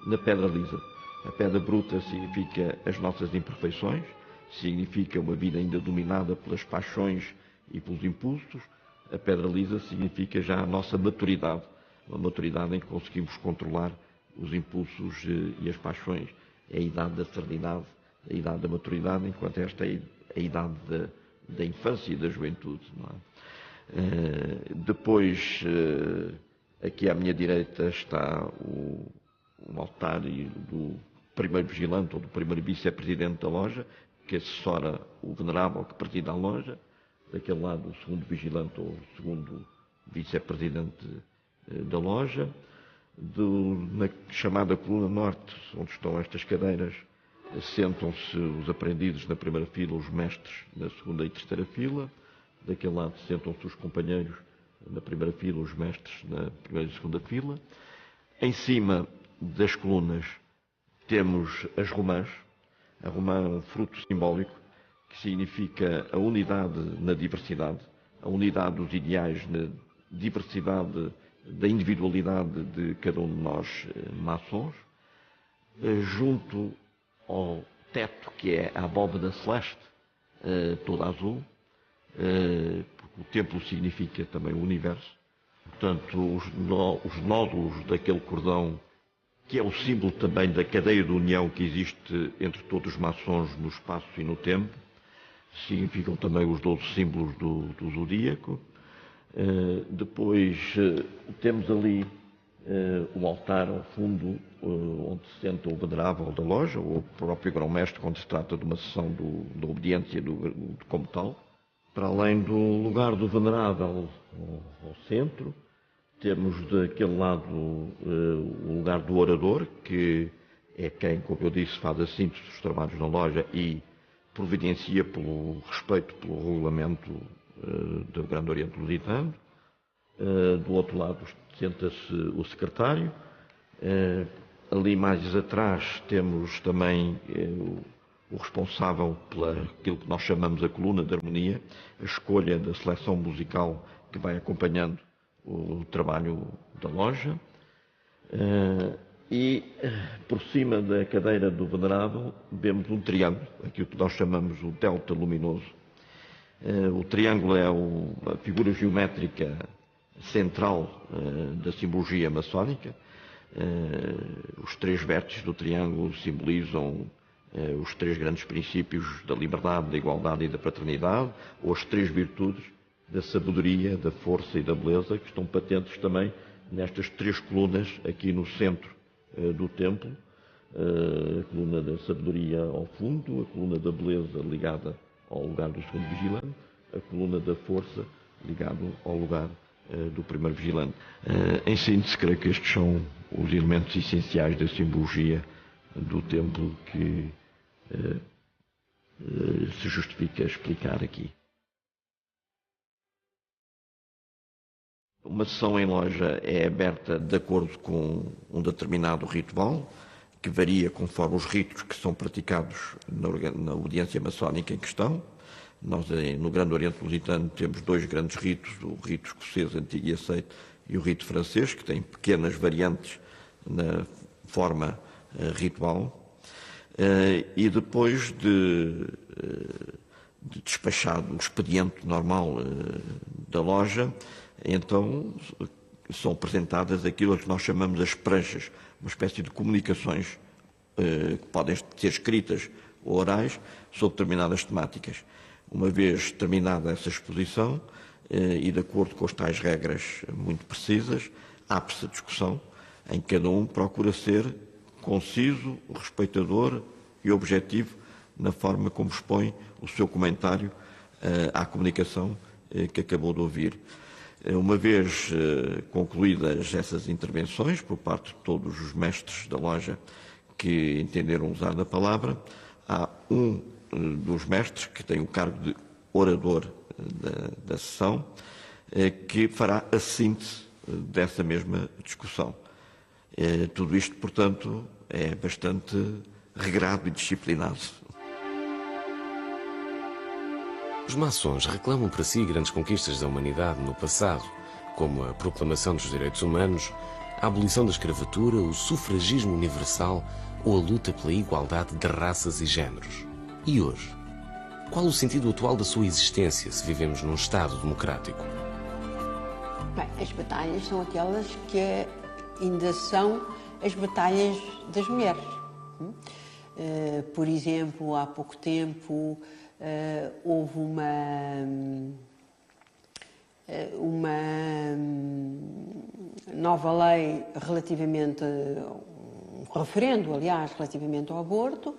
C: na pedra lisa. A pedra bruta significa as nossas imperfeições, significa uma vida ainda dominada pelas paixões e pelos impulsos. A pedra lisa significa já a nossa maturidade, uma maturidade em que conseguimos controlar os impulsos e as paixões. É a idade da serenidade, a idade da maturidade, enquanto esta é a idade da infância e da juventude. Não é? Depois, aqui à minha direita está um altar do primeiro vigilante ou do primeiro vice-presidente da loja, que assessora o venerável que preside a loja. Daquele lado, o segundo vigilante ou o segundo vice-presidente da loja. Na chamada coluna norte, onde estão estas cadeiras, sentam-se os aprendizes na primeira fila, os mestres na segunda e terceira fila. Daquele lado sentam-se os companheiros na primeira fila, os mestres na primeira e segunda fila. Em cima das colunas temos as romãs. A romã é um fruto simbólico que significa a unidade na diversidade, a unidade dos ideais na diversidade da individualidade de cada um de nós maçons, junto ao teto, que é a abóbada celeste, toda azul, porque o templo significa também o universo. Portanto, os nódulos daquele cordão, que é o símbolo também da cadeia de união que existe entre todos os maçons no espaço e no tempo, significam também os 12 símbolos do zodíaco. Depois temos ali o altar ao fundo, onde se senta o venerável da loja, ou o próprio grão-mestre, quando se trata de uma sessão da obediência como tal. Para além do lugar do venerável ao centro, temos daquele lado o lugar do orador, que é quem, como eu disse, faz a síntese dos trabalhos na loja e providencia pelo respeito pelo regulamento do Grande Oriente Lusitano. Do outro lado senta-se o secretário. Ali mais atrás temos também o responsável aquilo que nós chamamos a coluna de harmonia, a escolha da seleção musical que vai acompanhando o trabalho da loja. E por cima da cadeira do venerável vemos um triângulo, aquilo que nós chamamos o delta luminoso. O triângulo é a figura geométrica central da simbologia maçónica. Os 3 vértices do triângulo simbolizam os 3 grandes princípios da liberdade, da igualdade e da fraternidade, ou as 3 virtudes da sabedoria, da força e da beleza, que estão patentes também nestas 3 colunas aqui no centro do templo. A coluna da sabedoria ao fundo, a coluna da beleza ligada ao lugar do segundo vigilante, a coluna da força ligada ao lugar do primeiro vigilante. Em síntese, creio que estes são os elementos essenciais da simbologia do templo que se justifica explicar aqui. Uma sessão em loja é aberta de acordo com um determinado ritual, que varia conforme os ritos que são praticados na obediência maçónica em questão. Nós, no Grande Oriente Lusitano, temos 2 grandes ritos, o rito escocês antigo e aceito e o rito francês, que têm pequenas variantes na forma ritual. E depois de despachado o expediente normal da loja, então são apresentadas aquilo que nós chamamos as pranchas, uma espécie de comunicações que podem ser escritas ou orais sobre determinadas temáticas. Uma vez terminada essa exposição e de acordo com as tais regras muito precisas, abre-se a discussão em que cada um procura ser conciso, respeitador e objetivo na forma como expõe o seu comentário à comunicação que acabou de ouvir. Uma vez concluídas essas intervenções por parte de todos os mestres da loja que entenderam usar da palavra, há um dos mestres, que tem o cargo de orador da sessão, que fará a síntese dessa mesma discussão. Tudo isto, portanto, é bastante regrado e disciplinado.
A: Os maçons reclamam para si grandes conquistas da humanidade no passado, como a proclamação dos direitos humanos, a abolição da escravatura, o sufragismo universal ou a luta pela igualdade de raças e géneros. E hoje? Qual o sentido atual da sua existência se vivemos num Estado democrático?
F: Bem, as batalhas são aquelas que ainda são as batalhas das mulheres. Por exemplo, há pouco tempo houve uma nova lei relativamente, um referendo, aliás, relativamente ao aborto.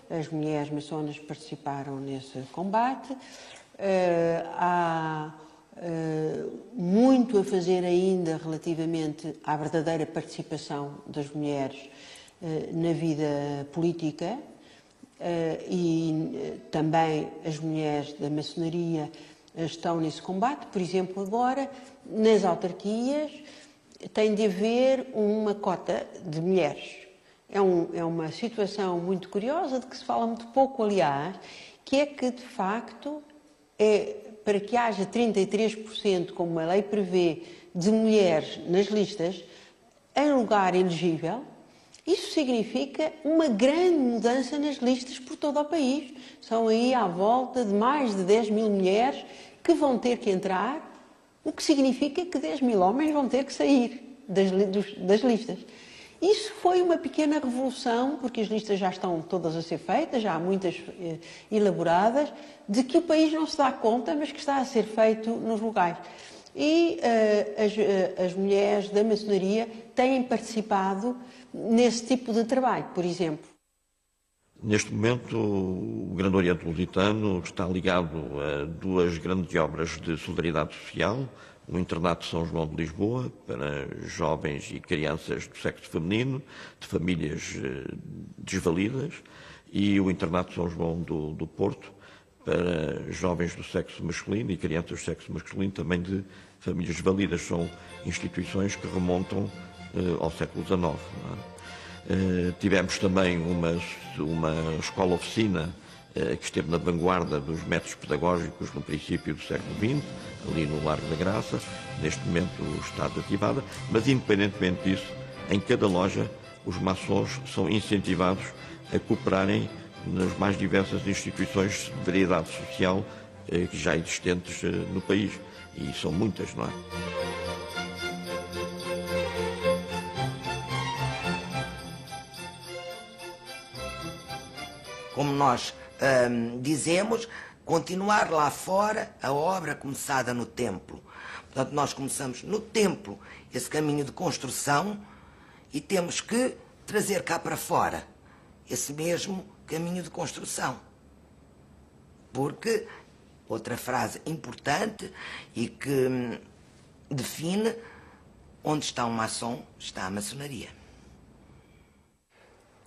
F: As mulheres maçonas participaram nesse combate. Há muito a fazer ainda relativamente à verdadeira participação das mulheres na vida política e também as mulheres da maçonaria estão nesse combate. Por exemplo, agora, nas autarquias, tem de haver uma cota de mulheres. É uma situação muito curiosa, de que se fala muito pouco, aliás, que é que, de facto, para que haja 33%, como a lei prevê, de mulheres nas listas, em lugar elegível, isso significa uma grande mudança nas listas por todo o país. São aí à volta de mais de 10 mil mulheres que vão ter que entrar, o que significa que 10 mil homens vão ter que sair das listas. Isso foi uma pequena revolução, porque as listas já estão todas a ser feitas, já há muitas elaboradas, de que o país não se dá conta, mas que está a ser feito nos lugares. E as mulheres da maçonaria têm participado nesse tipo de trabalho, por exemplo.
C: Neste momento, o Grande Oriente Lusitano está ligado a duas grandes obras de solidariedade social, o Internato de São João de Lisboa, para jovens e crianças do sexo feminino, de famílias desvalidas, e o Internato de São João do Porto, para jovens do sexo masculino e crianças do sexo masculino, também de famílias desvalidas. São instituições que remontam ao século XIX. Tivemos também uma escola-oficina que esteve na vanguarda dos métodos pedagógicos no princípio do século XX, ali no Largo da Graça. Neste momento está desativada, mas independentemente disso, em cada loja os maçons são incentivados a cooperarem nas mais diversas instituições de variedade social já existentes no país. E são muitas, não é?
E: Como nós dizemos, continuar lá fora a obra começada no templo. Portanto, nós começamos no templo esse caminho de construção e temos que trazer cá para fora esse mesmo caminho de construção. Porque, outra frase importante e que define onde está um maçom, está a maçonaria.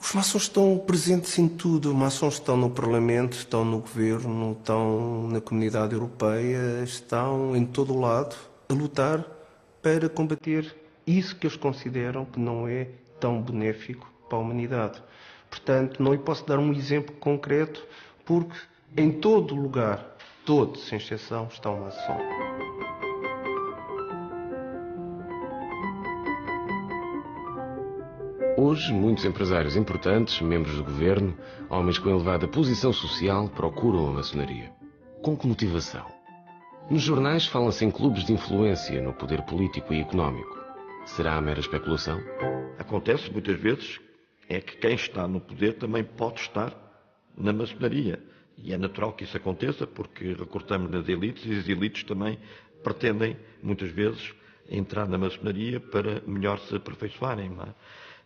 H: Os maçons estão presentes em tudo. Os maçons estão no Parlamento, estão no Governo, estão na Comunidade Europeia, estão em todo o lado a lutar para combater isso que eles consideram que não é tão benéfico para a humanidade. Portanto, não lhe posso dar um exemplo concreto, porque em todo lugar, todos, sem exceção, está um maçom.
A: Hoje, muitos empresários importantes, membros do governo, homens com elevada posição social, procuram a maçonaria. Com que motivação? Nos jornais fala-se em clubes de influência no poder político e económico. Será a mera especulação?
C: Acontece muitas vezes é que quem está no poder também pode estar na maçonaria. E é natural que isso aconteça, porque recortamos nas elites e as elites também pretendem, muitas vezes, entrar na maçonaria para melhor se aperfeiçoarem. Não é?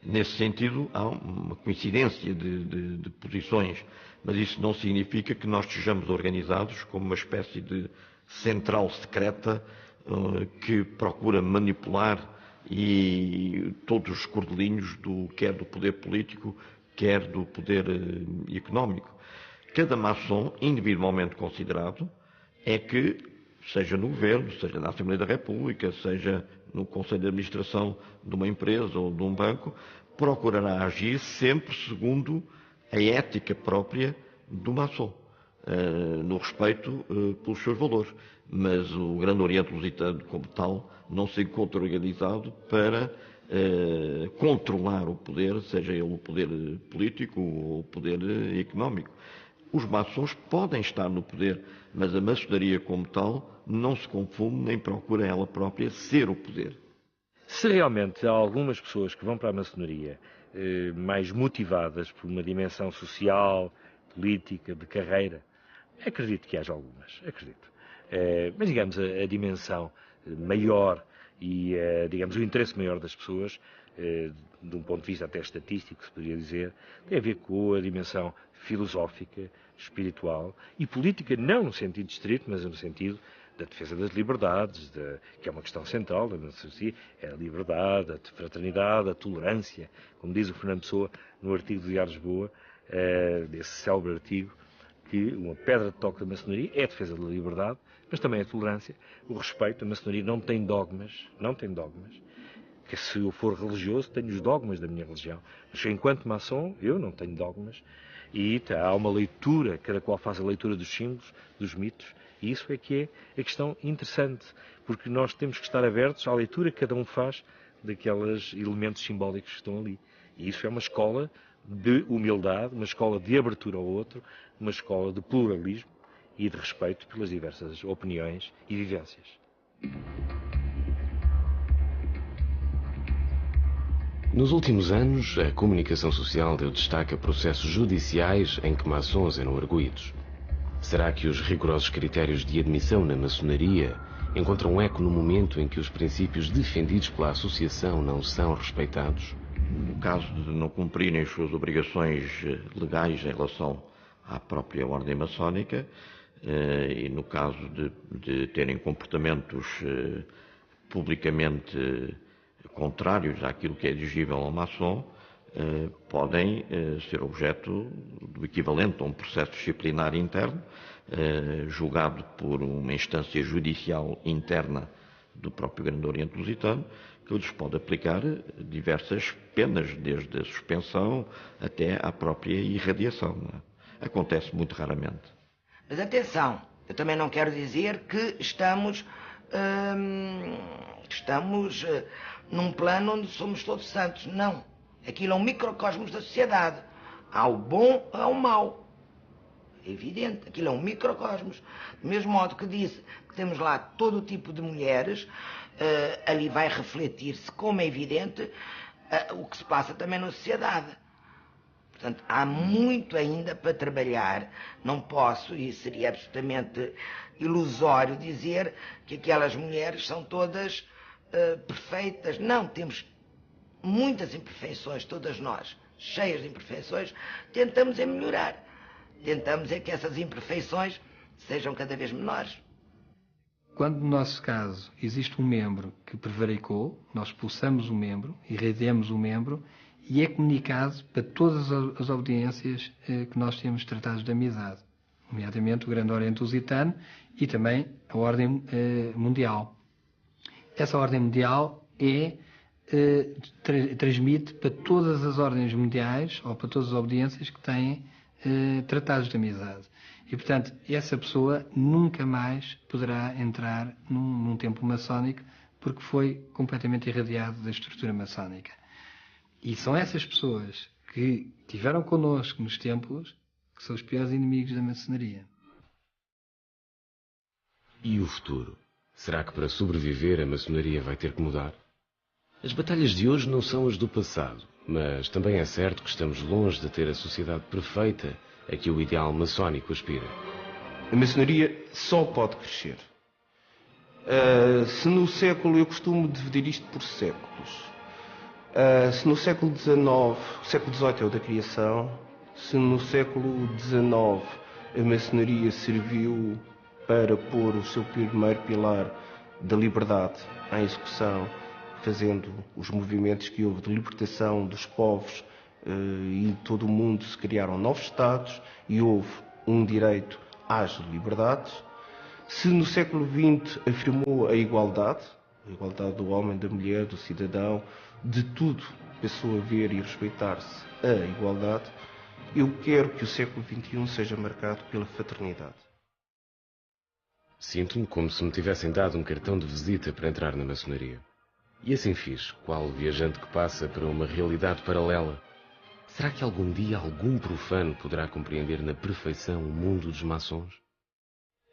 C: Nesse sentido, há uma coincidência de posições, mas isso não significa que nós estejamos organizados como uma espécie de central secreta que procura manipular e todos os cordelinhos quer do poder político, quer do poder económico. Cada maçom, individualmente considerado, é que, seja no Governo, seja na Assembleia da República, seja no Conselho de Administração de uma empresa ou de um banco, procurará agir sempre segundo a ética própria do maçom, no respeito pelos seus valores. Mas o Grande Oriente Lusitano, como tal, não se encontra organizado para controlar o poder, seja ele o poder político ou o poder económico. Os maçons podem estar no poder, mas a maçonaria como tal não se confunde nem procura ela própria ser o poder.
G: Se realmente há algumas pessoas que vão para a maçonaria mais motivadas por uma dimensão social, política, de carreira, acredito que haja algumas, acredito. Mas, digamos, a dimensão maior e, digamos, o interesse maior das pessoas, de um ponto de vista até estatístico, se poderia dizer, tem a ver com a dimensão filosófica, espiritual e política, não no sentido estrito, mas no sentido da defesa das liberdades, que é uma questão central da democracia, é a liberdade, a fraternidade, a tolerância, como diz o Fernando Pessoa no artigo do Diário de Lisboa, desse célebre artigo, que uma pedra de toque da maçonaria é a defesa da liberdade, mas também a tolerância, o respeito. A maçonaria não tem dogmas, que se eu for religioso tenho os dogmas da minha religião, mas enquanto maçom eu não tenho dogmas, e há uma leitura, cada qual faz a leitura dos símbolos, dos mitos, e isso é que é a questão interessante, porque nós temos que estar abertos à leitura que cada um faz daqueles elementos simbólicos que estão ali. E isso é uma escola de humildade, uma escola de abertura ao outro, uma escola de pluralismo e de respeito pelas diversas opiniões e vivências.
A: Nos últimos anos, a comunicação social deu destaque a processos judiciais em que maçons eram arguidos. Será que os rigorosos critérios de admissão na maçonaria encontram eco no momento em que os princípios defendidos pela associação não são respeitados?
C: No caso de não cumprirem as suas obrigações legais em relação à própria ordem maçónica, e no caso de terem comportamentos publicamente contrários àquilo que é exigível ao maçom, podem ser objeto do equivalente a um processo disciplinar interno, julgado por uma instância judicial interna do próprio Grande Oriente Lusitano, que lhes pode aplicar diversas penas, desde a suspensão até à própria irradiação. Não é? Acontece muito raramente.
E: Mas atenção, eu também não quero dizer que estamos num plano onde somos todos santos. Não. Aquilo é um microcosmos da sociedade. Há o bom, há o mau. É evidente, aquilo é um microcosmos. Do mesmo modo que disse que temos lá todo o tipo de mulheres, ali vai refletir-se, como é evidente, o que se passa também na sociedade. Portanto, há muito ainda para trabalhar. Não posso, e seria absolutamente ilusório dizer que aquelas mulheres são todas perfeitas. Não, temos muitas imperfeições, todas nós, cheias de imperfeições. Tentamos é melhorar. Tentamos é que essas imperfeições sejam cada vez menores.
D: Quando, no nosso caso, existe um membro que prevaricou, nós expulsamos o membro, irradiamos o membro e é comunicado para todas as audiências que nós temos tratados de amizade, nomeadamente o Grande Oriente Lusitano e também a Ordem Mundial. Essa Ordem Mundial transmite para todas as ordens mundiais ou para todas as audiências que têm tratados de amizade. E, portanto, essa pessoa nunca mais poderá entrar num templo maçónico porque foi completamente irradiado da estrutura maçónica. E são essas pessoas que tiveram connosco nos templos que são os piores inimigos da maçonaria.
A: E o futuro? Será que para sobreviver a maçonaria vai ter que mudar? As batalhas de hoje não são as do passado, mas também é certo que estamos longe de ter a sociedade perfeita a que o ideal maçónico aspira.
H: A maçonaria só pode crescer. Se no século, eu costumo dividir isto por séculos. Se no século XIX, o século XVIII é o da criação, se no século XIX a maçonaria serviu para pôr o seu primeiro pilar da liberdade em execução, fazendo os movimentos que houve de libertação dos povos e de todo o mundo, se criaram novos Estados e houve um direito às liberdades. Se no século XX afirmou a igualdade do homem, da mulher, do cidadão, de tudo, passou a ver e respeitar-se a igualdade, eu quero que o século XXI seja marcado pela fraternidade.
A: Sinto-me como se me tivessem dado um cartão de visita para entrar na maçonaria. E assim fiz, qual viajante que passa para uma realidade paralela. Será que algum dia algum profano poderá compreender na perfeição o mundo dos maçons?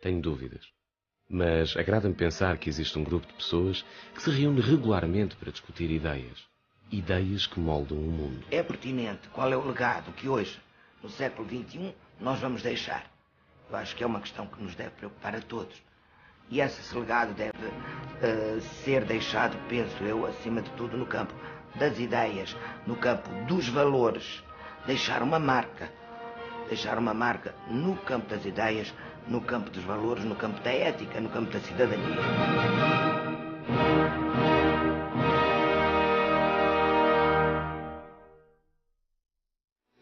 A: Tenho dúvidas. Mas agrada-me pensar que existe um grupo de pessoas que se reúne regularmente para discutir ideias. Ideias que moldam o mundo.
E: É pertinente qual é o legado que hoje, no século XXI, nós vamos deixar. Eu acho que é uma questão que nos deve preocupar a todos. E esse legado deve ser deixado, penso eu, acima de tudo, no campo das ideias, no campo dos valores. Deixar uma marca no campo das ideias, no campo dos valores, no campo da ética, no campo da cidadania.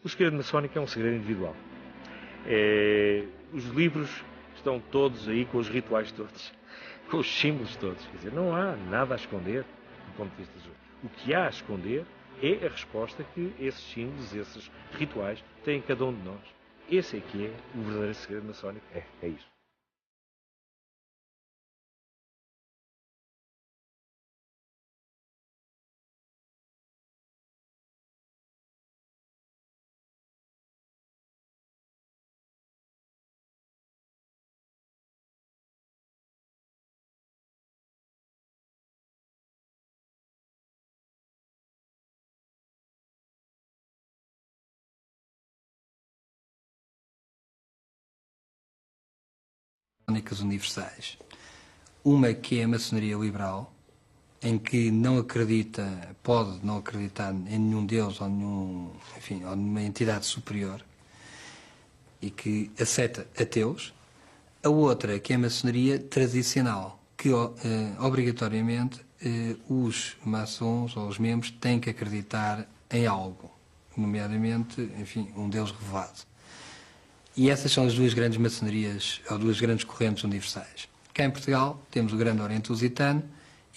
G: O segredo maçónico é um segredo individual. Os livros estão todos aí com os rituais todos, com os símbolos todos. Quer dizer, não há nada a esconder do ponto de vista do... O que há a esconder é a resposta que esses símbolos, esses rituais têm em cada um de nós. Esse é que é o verdadeiro segredo maçónico. É isso.
D: maçónicas universais. Uma que é a maçonaria liberal, em que não acredita, pode não acreditar em nenhum Deus ou ou numa entidade superior e que aceita ateus. A outra que é a maçonaria tradicional, que obrigatoriamente os maçons ou os membros têm que acreditar em algo, nomeadamente, um Deus revelado. E essas são as duas grandes maçonarias, ou duas grandes correntes universais. Cá em Portugal temos o Grande Oriente Lusitano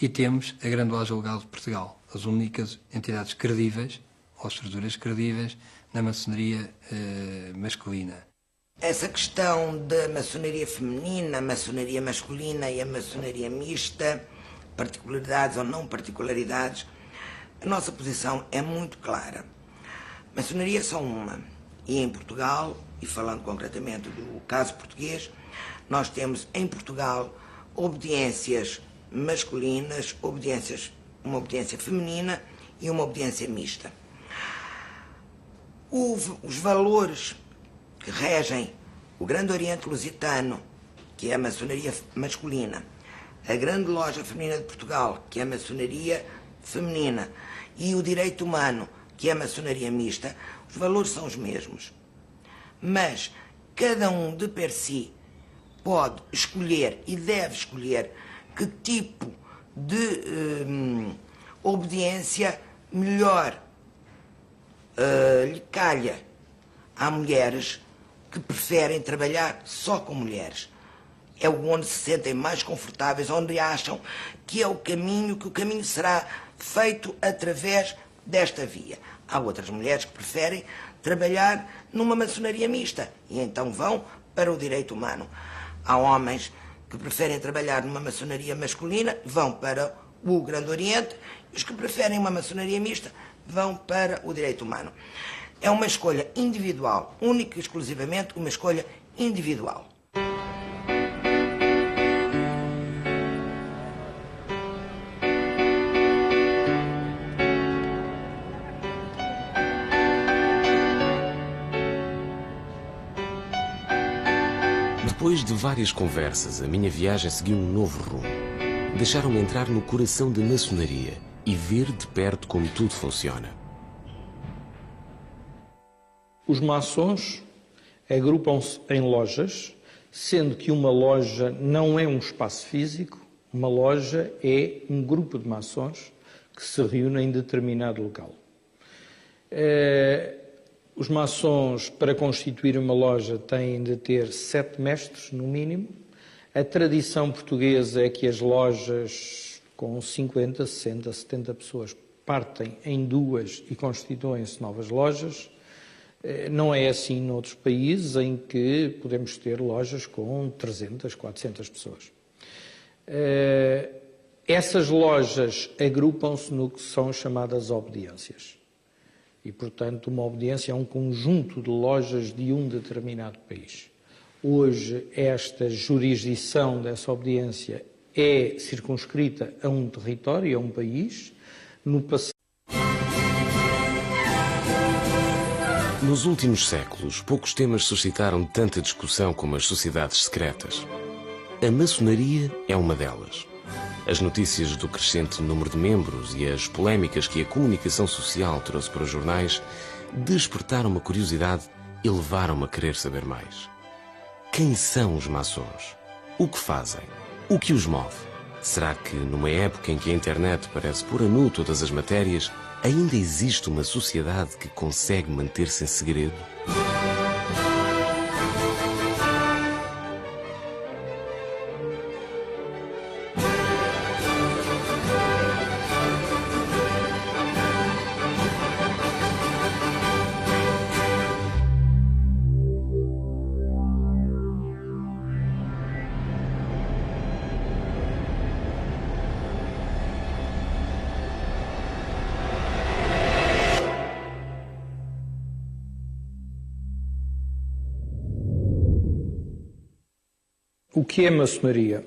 D: e temos a Grande Loja Legal de Portugal, as únicas entidades credíveis, ou estruturas credíveis, na maçonaria masculina.
E: Essa questão da maçonaria feminina, a maçonaria masculina e a maçonaria mista, particularidades ou não particularidades, a nossa posição é muito clara. Maçonaria é só uma. E em Portugal, e falando concretamente do caso português, nós temos em Portugal obediências masculinas, uma obediência feminina e uma obediência mista. Os valores que regem o Grande Oriente Lusitano, que é a maçonaria masculina, a Grande Loja Feminina de Portugal, que é a maçonaria feminina, e o direito humano, que é a maçonaria mista, os valores são os mesmos. Mas cada um de per si pode escolher e deve escolher que tipo de obediência melhor lhe calha. Há mulheres que preferem trabalhar só com mulheres. É onde se sentem mais confortáveis, onde acham que é o caminho, que o caminho será feito através desta via. Há outras mulheres que preferem trabalhar numa maçonaria mista e então vão para o direito humano. Há homens que preferem trabalhar numa maçonaria masculina, vão para o Grande Oriente, e os que preferem uma maçonaria mista vão para o direito humano. É uma escolha individual, única e exclusivamente uma escolha individual.
A: Depois de várias conversas, a minha viagem seguiu um novo rumo. Deixaram-me entrar no coração da maçonaria e ver de perto como tudo funciona.
B: Os maçons agrupam-se em lojas, sendo que uma loja não é um espaço físico, uma loja é um grupo de maçons que se reúnem em determinado local. Os maçons, para constituir uma loja, têm de ter 7 mestres, no mínimo. A tradição portuguesa é que as lojas com 50, 60, 70 pessoas partem em 2 e constituem-se novas lojas. Não é assim noutros países em que podemos ter lojas com 300, 400 pessoas. Essas lojas agrupam-se no que são chamadas obediências. E, portanto, uma obediência é um conjunto de lojas de um determinado país. Hoje, esta jurisdição dessa obediência é circunscrita a um território, a um país. No passado,
A: nos últimos séculos, poucos temas suscitaram tanta discussão como as sociedades secretas. A maçonaria é uma delas. As notícias do crescente número de membros e as polémicas que a comunicação social trouxe para os jornais despertaram uma curiosidade e levaram-me a querer saber mais. Quem são os maçons? O que fazem? O que os move? Será que, numa época em que a internet parece pôr a nu todas as matérias, ainda existe uma sociedade que consegue manter-se em segredo?
B: O que é maçonaria?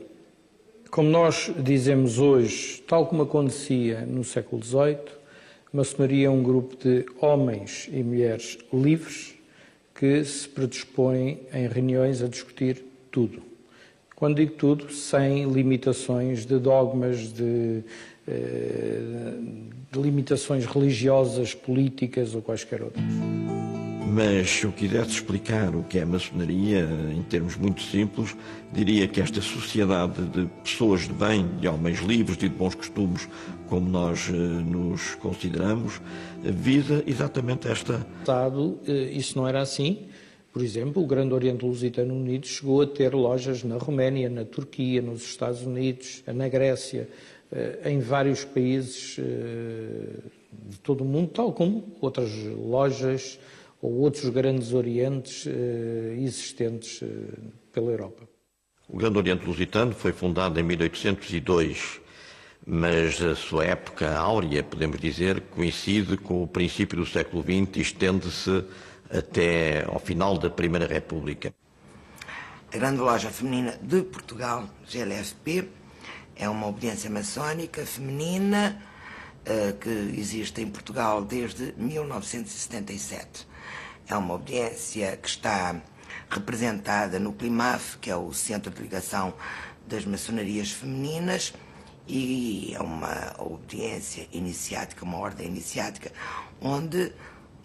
B: Como nós dizemos hoje, tal como acontecia no século XVIII, maçonaria é um grupo de homens e mulheres livres que se predispõem em reuniões a discutir tudo. Quando digo tudo, sem limitações de dogmas, de limitações religiosas, políticas ou quaisquer outras.
C: Mas se eu quisesse explicar o que é a maçonaria, em termos muito simples, diria que esta sociedade de pessoas de bem, de homens livres e de bons costumes, como nós nos consideramos, visa exatamente esta...
B: Isso não era assim. Por exemplo, o Grande Oriente Lusitano Unido chegou a ter lojas na Roménia, na Turquia, nos Estados Unidos, na Grécia, em vários países de todo o mundo, tal como outras lojas ou outros grandes orientes existentes pela Europa.
C: O Grande Oriente Lusitano foi fundado em 1802, mas a sua época áurea, podemos dizer, coincide com o princípio do século XX e estende-se até ao final da Primeira República.
E: A Grande Loja Feminina de Portugal, GLFP, é uma obediência maçónica feminina que existe em Portugal desde 1977. É uma obediência que está representada no CLIMAF, que é o Centro de Ligação das Maçonarias Femininas, e é uma obediência iniciática, uma ordem iniciática, onde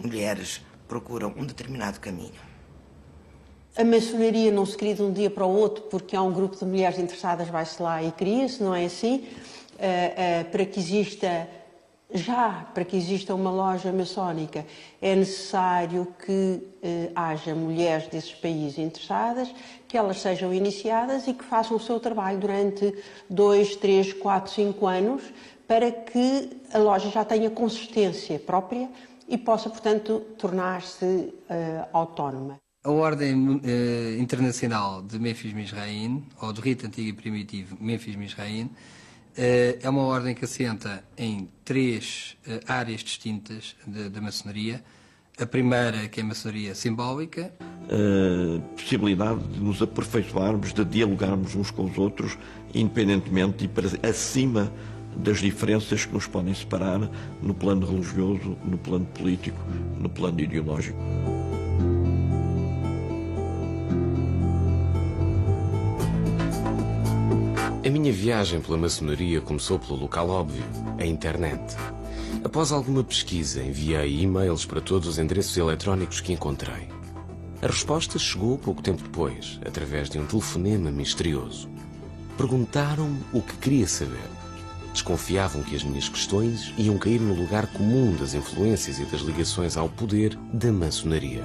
E: mulheres procuram um determinado caminho.
F: A maçonaria não se cria de um dia para o outro porque há um grupo de mulheres interessadas, vai-se lá e cria-se, não é assim? Para que exista uma loja maçónica é necessário que haja mulheres desses países interessadas, que elas sejam iniciadas e que façam o seu trabalho durante 2, 3, 4, 5 anos para que a loja já tenha consistência própria e possa, portanto, tornar-se autónoma.
D: A Ordem Internacional de Memphis Mizraim, ou do Rito Antigo e Primitivo Memphis Mizraim, é uma ordem que assenta em 3 áreas distintas da maçonaria. A primeira, que é a maçonaria simbólica.
C: A possibilidade de nos aperfeiçoarmos, de dialogarmos uns com os outros, independentemente e para acima das diferenças que nos podem separar no plano religioso, no plano político, no plano ideológico.
A: A minha viagem pela maçonaria começou pelo local óbvio, a internet. Após alguma pesquisa, enviei e-mails para todos os endereços eletrónicos que encontrei. A resposta chegou pouco tempo depois, através de um telefonema misterioso. Perguntaram-me o que queria saber. Desconfiavam que as minhas questões iam cair no lugar comum das influências e das ligações ao poder da maçonaria.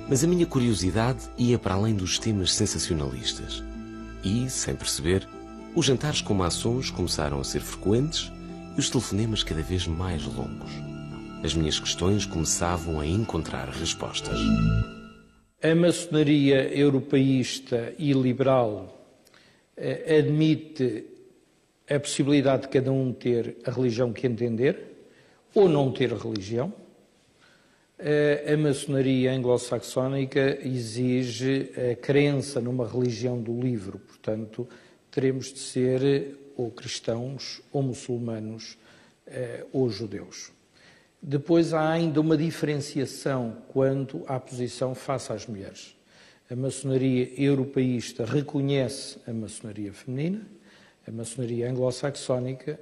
A: Mas a minha curiosidade ia para além dos temas sensacionalistas. E, sem perceber, os jantares com maçons começaram a ser frequentes e os telefonemas cada vez mais longos. As minhas questões começavam a encontrar respostas.
B: A maçonaria europeísta e liberal admite a possibilidade de cada um ter a religião que entender ou não ter religião. A maçonaria anglo-saxónica exige a crença numa religião do livro, portanto, teremos de ser ou cristãos, ou muçulmanos, ou judeus. Depois há ainda uma diferenciação quanto à posição face às mulheres. A maçonaria europeísta reconhece a maçonaria feminina, a maçonaria anglo-saxónica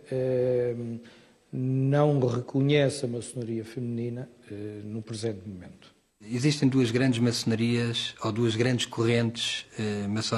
B: não reconhece a maçonaria feminina no presente momento.
D: Existem 2 grandes maçonarias, ou 2 grandes correntes maçónicas